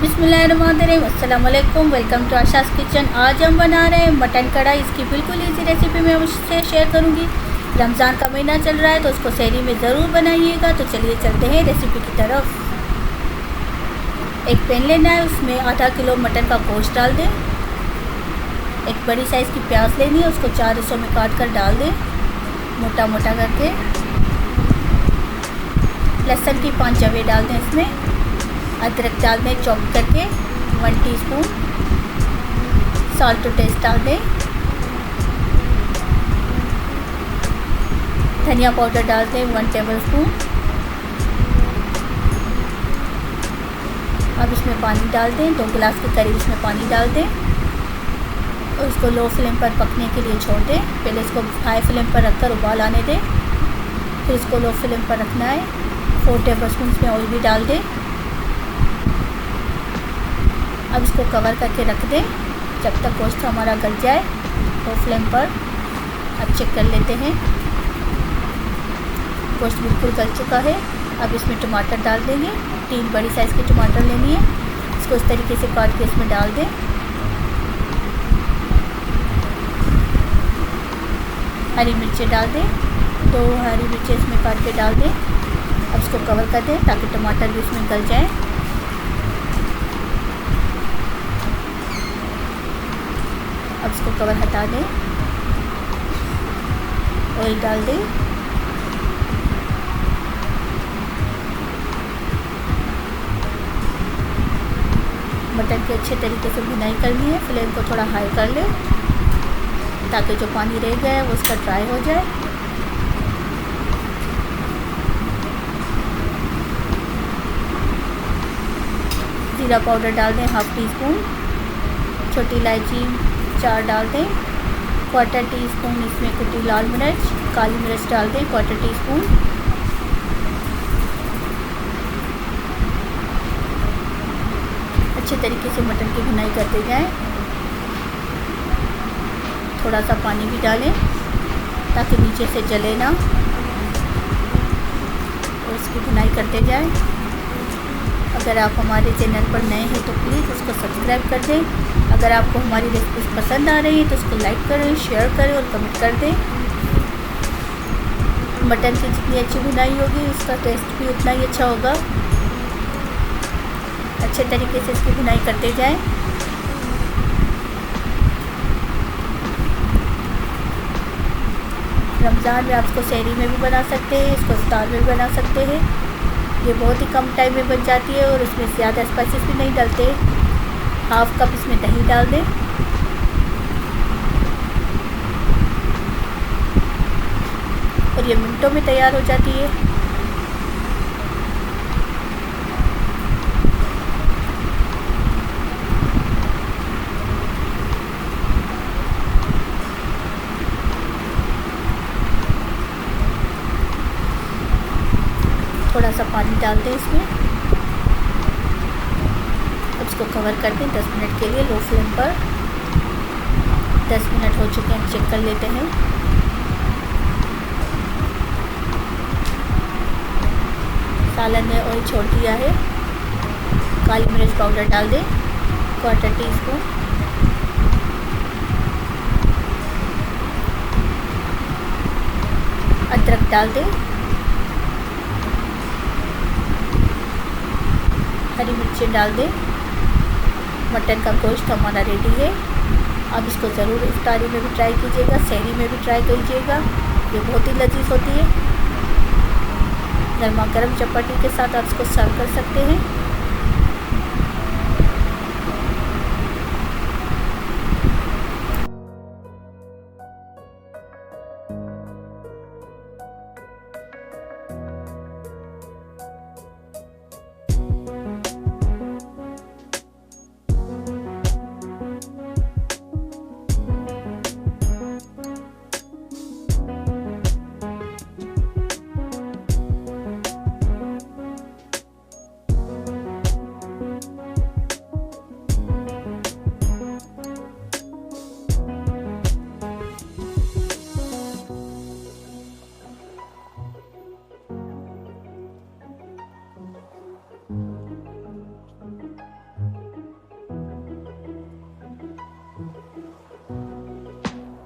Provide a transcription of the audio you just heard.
बिस्मिल्लाहिर्रहमानिर्रहीम, अस्सलाम वालेकुम। Welcome to Asha's kitchen. आज हम बना रहे हैं मटन कढ़ाई। इसकी बिल्कुल इजी रेसिपी मैं उससे शेयर करूंगी। रमज़ान का महीना चल रहा है तो उसको सहरी में ज़रूर बनाइएगा। तो चलिए चलते हैं रेसिपी की तरफ। एक पैन लेना है, उसमें आधा किलो मटन का गोश्त डाल दें। एक बड़ी साइज़ की प्याज लेनी है, उसको 4 हिस्सों में काट कर डाल दें, मोटा मोटा करके। लहसुन की 5 जवे डाल दें इसमें। अदरक डाल दें चॉप करके 1 टीस्पून। सॉल्ट टू टेस्ट डाल दें। धनिया पाउडर डाल दें 1 टेबलस्पून। अब इसमें पानी डाल दें, 2 गिलास के करीब इसमें पानी डाल दें और इसको लो फ्लेम पर पकने के लिए छोड़ दें। पहले इसको हाई फ्लेम पर रखकर उबाल आने दें, फिर इसको लो फ्लेम पर रखना है। 4 टेबलस्पून इसमें ऑयल भी डाल दें। अब इसको कवर करके रख दें जब तक गोश्त हमारा गल जाए। लो फ्लेम पर अब चेक कर लेते हैं, गोश्त बिल्कुल गल चुका है। अब इसमें टमाटर डाल देंगे। 3 बड़ी साइज़ की टमाटर लेनी है, इसको इस तरीके से काट के इसमें डाल दें। हरी मिर्चें डाल दें, 2 हरी मिर्चें इसमें काट के डाल दें। अब इसको कवर कर दें ताकि टमाटर भी इसमें गल जाए। अब इसको कवर हटा दें, ऑयल डाल दें। मटन की अच्छे तरीके से भुनाई करनी है। फ्लेम को थोड़ा हाई कर लें ताकि जो पानी रह गया है वो उसका ड्राई हो जाए। जीरा पाउडर डाल दें 1/2 टीस्पून। छोटी इलायची 4 डाल दें। 1/4 टीस्पून इसमें कुटी लाल मिर्च, काली मिर्च डाल दें 1/4 टीस्पून। अच्छे तरीके से मटन की भुनाई करते जाएं। थोड़ा सा पानी भी डालें ताकि नीचे से जले ना, और इसकी भुनाई करते जाएं। अगर आप हमारे चैनल पर नए हैं तो प्लीज़ उसको सब्सक्राइब कर दें। अगर आपको हमारी रेसिपी पसंद आ रही है तो उसको लाइक करें, शेयर करें और कमेंट कर दें। मटन की जितनी अच्छी भुनाई होगी उसका टेस्ट भी उतना ही अच्छा होगा। अच्छे तरीके से इसकी भुनाई करते जाएं। रमज़ान में आप इसको सहरी में भी बना सकते हैं, इसको इफ्तार में भी बना सकते हैं। ये बहुत ही कम टाइम में बन जाती है और इसमें ज़्यादा स्पाइसेस भी नहीं डलते। 1/2 कप इसमें दही डाल दें। और ये मिनटों में तैयार हो जाती है। थोड़ा सा पानी डाल दें इसमें। अब इसको कवर कर दें 10 मिनट के लिए लो फ्लेम पर। 10 मिनट हो चुके हैं, चेक कर लेते हैं। सालन ने ऑयल छोड़ दिया है। काली मिर्च पाउडर डाल दें 1/4 टीस्पून। अदरक डाल दें। हरी मिर्चें डाल दें। मटन का गोश्त हमारा रेडी है। अब इसको ज़रूर इफ्तारी में भी ट्राई कीजिएगा, सहरी में भी ट्राई कीजिएगा। ये बहुत ही लजीज होती है। गर्मा गर्म चपाती के साथ आप इसको सर्व कर सकते हैं।